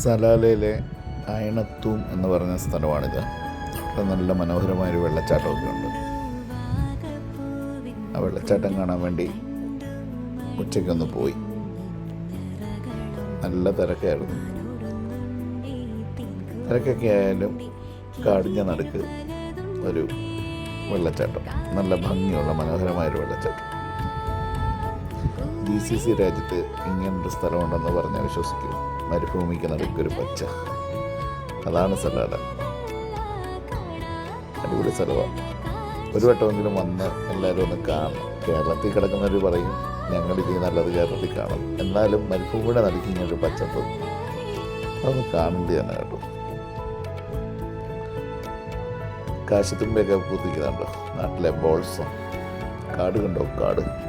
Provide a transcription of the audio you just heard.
സലാലയിലെ അയണത്തൂം എന്ന് പറഞ്ഞ സ്ഥലമാണിത്. അവിടെ നല്ല മനോഹരമായൊരു വെള്ളച്ചാട്ടമൊക്കെ ഉണ്ട്. ആ വെള്ളച്ചാട്ടം കാണാൻ വേണ്ടി ഉച്ചയ്ക്കൊന്ന് പോയി. നല്ല തിരക്കായിരുന്നു. തിരക്കൊക്കെ ആയാലും കാടിഞ്ഞ നടുക്ക് ഒരു വെള്ളച്ചാട്ടം, നല്ല ഭംഗിയുള്ള മനോഹരമായൊരു വെള്ളച്ചാട്ടം. GCC രാജ്യത്ത് ഇങ്ങനൊരു സ്ഥലമുണ്ടെന്ന് പറഞ്ഞാൽ വിശ്വസിക്കും. മരുഭൂമിക്ക് നടുക്കൊരു പച്ച, അതാണ് സലാല. അടിപൊളി സ്ഥലമാണ്. ഒരു വട്ടമെങ്കിലും വന്ന് എല്ലാവരും ഒന്ന് കാണണം. കേരളത്തിൽ കിടക്കുന്നവർ പറയും ഞങ്ങളിത് നല്ലത് കേരളത്തിൽ കാണും, എന്നാലും മരുഭൂമിയുടെ നടുക്ക് ഇങ്ങനൊരു പച്ചപ്പ് അതൊന്ന് കാണേണ്ടതാണ് കേട്ടോ. കാശത്തുമ്പയൊക്കെ പൂത്തിക്കുന്നുണ്ടോ നാട്ടിലെ ബോൾസം. കാട് കണ്ടോ, കാട്.